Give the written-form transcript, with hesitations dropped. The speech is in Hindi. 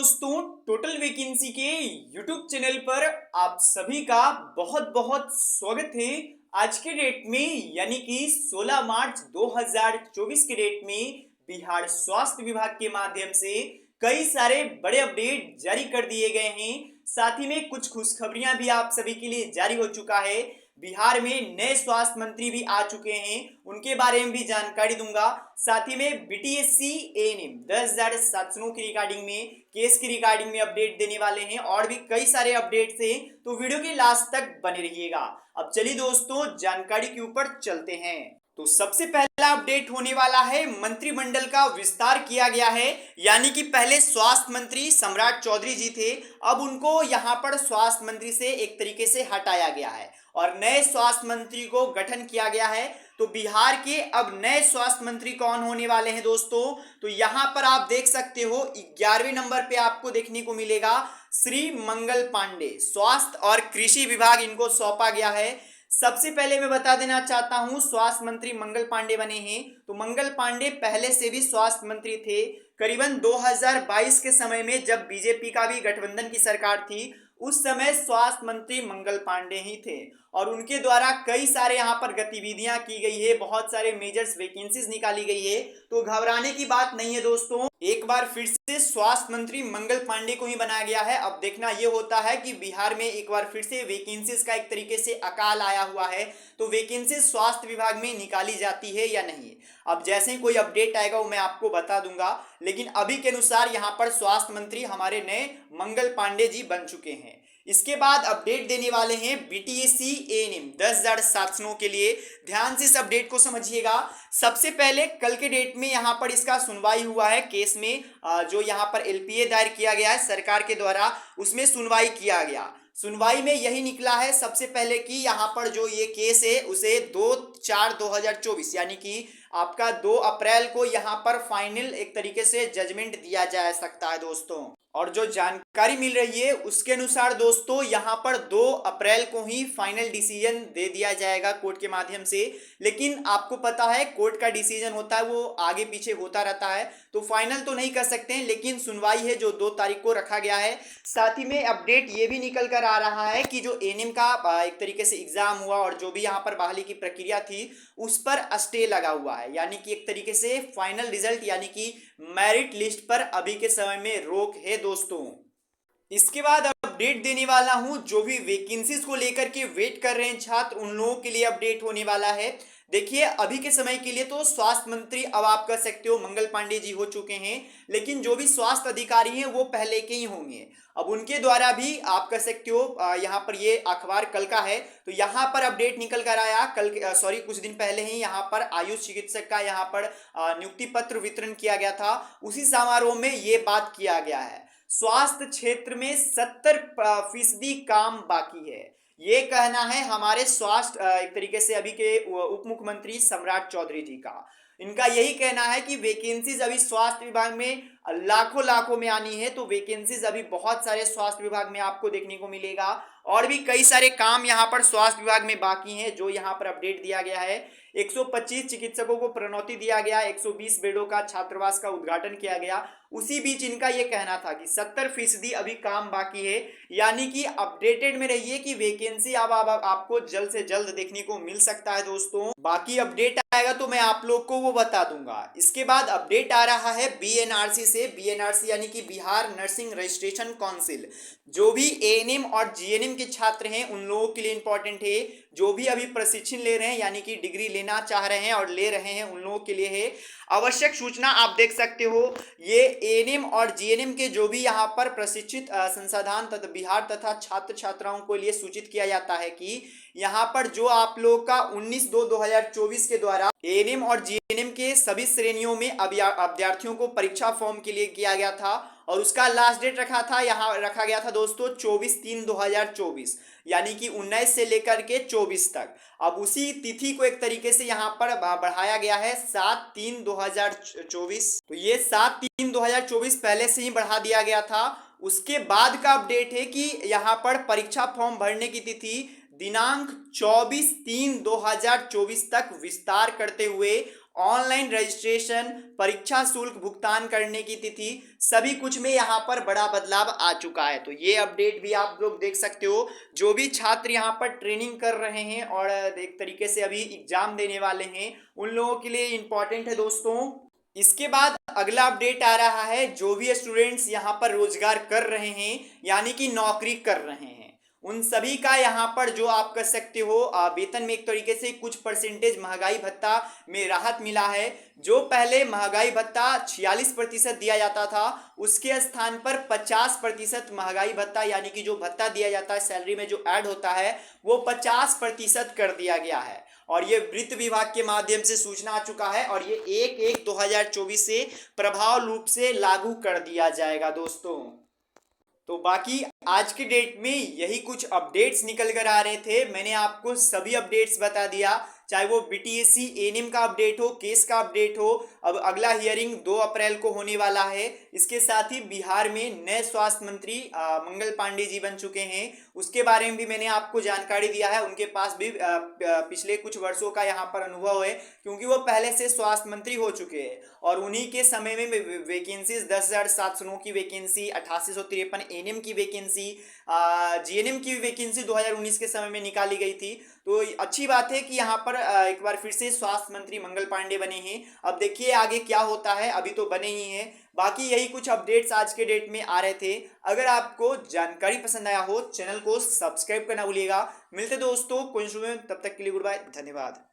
दोस्तों, टोटल वैकेंसी के यूट्यूब चैनल पर आप सभी का बहुत बहुत स्वागत है। आज के डेट में यानी कि 16 मार्च 2024 के डेट में बिहार स्वास्थ्य विभाग के माध्यम से कई सारे बड़े अपडेट जारी कर दिए गए हैं। साथ ही में कुछ खुशखबरियां भी आप सभी के लिए जारी हो चुका है। बिहार में नए स्वास्थ्य मंत्री भी आ चुके हैं, उनके बारे में भी जानकारी दूंगा। साथ ही में बीटीएससी एएनएम 10,700 की रिगार्डिंग में केस की रिगार्डिंग में अपडेट देने वाले हैं और भी कई सारे अपडेट्स हैं, तो वीडियो के लास्ट तक बने रहिएगा। अब चलिए दोस्तों, जानकारी के ऊपर चलते हैं। तो सबसे पहला अपडेट होने वाला है, मंत्रिमंडल का विस्तार किया गया है। यानी कि पहले स्वास्थ्य मंत्री सम्राट चौधरी जी थे, अब उनको यहां पर स्वास्थ्य मंत्री से एक तरीके से हटाया गया है और नए स्वास्थ्य मंत्री को गठन किया गया है। तो बिहार के अब नए स्वास्थ्य मंत्री कौन होने वाले हैं दोस्तों? तो यहां पर आप देख सकते हो 11वें नंबर पे आपको देखने को मिलेगा श्री मंगल पांडे। स्वास्थ्य और कृषि विभाग इनको सौंपा गया है। सबसे पहले मैं बता देना चाहता हूं, स्वास्थ्य मंत्री मंगल पांडे बने हैं। तो मंगल पांडे पहले से भी स्वास्थ्य मंत्री थे। करीबन 2022 के समय में जब बीजेपी का भी गठबंधन की सरकार थी, उस समय स्वास्थ्य मंत्री मंगल पांडे ही थे और उनके द्वारा कई सारे यहाँ पर गतिविधियां की गई है, बहुत सारे मेजर्स वैकेंसीज निकाली गई है। तो घबराने की बात नहीं है दोस्तों, एक बार फिर से स्वास्थ्य मंत्री मंगल पांडे को ही बनाया गया है। अब देखना यह होता है कि बिहार में एक बार फिर से वैकेंसीज का एक तरीके से अकाल आया हुआ है, तो वैकेंसीज स्वास्थ्य विभाग में निकाली जाती है या नहीं। अब जैसे ही कोई अपडेट आएगा वो मैं आपको बता दूंगा, लेकिन अभी के अनुसार यहाँ पर स्वास्थ्य मंत्री हमारे नए मंगल पांडे जी बन चुके हैं। इसके बाद अपडेट देने वाले हैं बीटीएससी एएनएम 10,700 के लिए। ध्यान से इस अपडेट को समझिएगा। सबसे पहले कल के डेट में यहाँ पर इसका सुनवाई हुआ है केस में, जो यहाँ पर एलपीए दायर किया गया है सरकार के द्वारा, उसमें सुनवाई किया गया। सुनवाई में यही निकला है सबसे पहले कि यहाँ पर जो ये केस है उसे 2/4/2024 यानी कि आपका 2 अप्रैल को यहाँ पर फाइनल एक तरीके से जजमेंट दिया जा सकता है दोस्तों। और जो जानकारी मिल रही है उसके अनुसार दोस्तों यहाँ पर 2 अप्रैल को ही फाइनल डिसीजन दे दिया जाएगा कोर्ट के माध्यम से। लेकिन आपको पता है कोर्ट का डिसीजन होता है वो आगे पीछे होता रहता है, तो फाइनल तो नहीं कर सकते हैं, लेकिन सुनवाई है जो 2 तारीख को रखा गया है। साथ ही में अपडेट ये भी निकल कर आ रहा है कि जो एएनएम का एक तरीके से एग्जाम हुआ और जो भी यहाँ पर बहाली की प्रक्रिया थी उस पर स्टे लगा हुआ है, यानी कि एक तरीके से फाइनल रिजल्ट यानी कि मेरिट लिस्ट पर अभी के समय में रोक है दोस्तों। इसके बाद अपडेट देने वाला हूं, जो भी वैकेंसीज को लेकर के वेट कर रहे हैं छात्र, उन लोगों के लिए अपडेट होने वाला है। देखिए अभी के समय के लिए तो स्वास्थ्य मंत्री अब आप कह सकते हो मंगल पांडे जी हो चुके हैं, लेकिन जो भी स्वास्थ्य अधिकारी हैं वो पहले के ही होंगे। अब उनके द्वारा भी आप कह सकते हो, यहाँ पर ये अखबार कल का है, तो यहाँ पर अपडेट निकल कर आया कुछ दिन पहले ही यहाँ पर आयुष चिकित्सक का यहाँ पर नियुक्ति पत्र वितरण किया गया था। उसी समारोह में ये बात किया गया है। स्वास्थ्य क्षेत्र में 70% काम बाकी है, ये कहना है हमारे स्वास्थ्य एक तरीके से अभी के उप मुख्यमंत्री सम्राट चौधरी जी का। इनका यही कहना है कि वैकेंसीज अभी स्वास्थ्य विभाग में लाखों लाखों में आनी है, तो वैकेंसीज अभी बहुत सारे स्वास्थ्य विभाग में आपको देखने को मिलेगा और भी कई सारे काम यहाँ पर स्वास्थ्य विभाग में बाकी हैं, जो यहाँ पर अपडेट दिया गया है। 125 चिकित्सकों को प्रोन्नति दिया गया, 120 बेडों का छात्रावास का उद्घाटन किया गया। उसी बीच इनका यह कहना था कि 70% अभी काम बाकी है, यानी कि अपडेटेड में रहिए कि वैकेंसी अब आपको जल्द से जल्द देखने को मिल सकता है दोस्तों। बाकी अपडेट आएगा तो मैं आप लोग को वो बता दूंगा। इसके बाद अपडेट आ रहा है बीएनआरसी से। बीएनआरसी यानी कि बिहार नर्सिंग रजिस्ट्रेशन काउंसिल। जो भी एएनएम और जीएनएम के छात्र हैं उन लोगों के लिए इंपॉर्टेंट है, जो भी अभी प्रशिक्षण ले रहे हैं यानी कि डिग्री लेना चाह रहे हैं और ले रहे हैं उन लोगों के लिए है आवश्यक सूचना। आप देख सकते हो ये एएनएम और जीएनएम के जो भी यहाँ पर प्रशिक्षित संसाधन तथा बिहार तथा छात्र छात्राओं को लिए सूचित किया जाता है कि यहाँ पर जो आप लोग का 19/2/2024 के द्वारा एएनएम और जीएनएम के सभी श्रेणियों में अभ्यर्थियों को परीक्षा फॉर्म के लिए किया गया था और उसका लास्ट डेट यहाँ रखा गया था दोस्तों 24/3/2024, यानी कि 19 से लेकर के 24 तक। अब उसी तिथि को एक तरीके से यहाँ पर बढ़ाया गया है 7/3/2024। तो ये 7/3/2024 पहले से ही बढ़ा दिया गया था। उसके बाद का अपडेट है कि यहाँ पर परीक्षा फॉर्म भरने की तिथि दिनांक 24/3/2024 तक विस्तार करते हुए ऑनलाइन रजिस्ट्रेशन, परीक्षा शुल्क भुगतान करने की तिथि, सभी कुछ में यहाँ पर बड़ा बदलाव आ चुका है। तो ये अपडेट भी आप लोग देख सकते हो। जो भी छात्र यहाँ पर ट्रेनिंग कर रहे हैं और एक तरीके से अभी एग्जाम देने वाले हैं, उन लोगों के लिए इंपॉर्टेंट है दोस्तों। इसके बाद अगला अपडेट आ रहा है, जो भी स्टूडेंट्स यहाँ पर रोजगार कर रहे हैं यानी कि नौकरी कर रहे हैं, उन सभी का यहाँ पर जो आप कर सकते हो वेतन में एक तरीके से कुछ परसेंटेज महंगाई भत्ता में राहत मिला है। जो पहले महंगाई भत्ता 46% दिया जाता था, उसके स्थान पर 50% महंगाई भत्ता यानी कि जो भत्ता दिया जाता है सैलरी में जो ऐड होता है वो 50% कर दिया गया है। और ये वित्त विभाग के माध्यम से सूचना आ चुका है और ये 1/1/2024 से प्रभाव रूप से लागू कर दिया जाएगा दोस्तों। तो बाकी आज की डेट में यही कुछ अपडेट्स निकल कर आ रहे थे। मैंने आपको सभी अपडेट्स बता दिया, चाहे वो बीटीएससी एएनएम का अपडेट हो, केस का अपडेट हो। अब अगला हियरिंग 2 अप्रैल को होने वाला है। इसके साथ ही बिहार में नए स्वास्थ्य मंत्री मंगल पांडे जी बन चुके हैं, उसके बारे में भी मैंने आपको जानकारी दिया है। उनके पास भी पिछले कुछ वर्षों का यहाँ पर अनुभव है, क्योंकि वो पहले से स्वास्थ्य मंत्री हो चुके हैं। और उन्हीं के समय में वैकेंसीज 10,709 की वैकेंसी, 8853 एएनएम की वैकेंसी, जीएनएम की वैकेंसी 2019 के समय में निकाली गई थी। तो अच्छी बात है कि यहाँ पर एक बार फिर से स्वास्थ्य मंत्री मंगल पांडे बने हैं। अब देखिए आगे क्या होता है, अभी तो बने ही हैं। बाकी यही कुछ अपडेट्स आज के डेट में आ रहे थे। अगर आपको जानकारी पसंद आया हो, चैनल को सब्सक्राइब करना भूलिएगा। मिलते दोस्तों कुछ में, तब तक के लिए गुड बाय, धन्यवाद।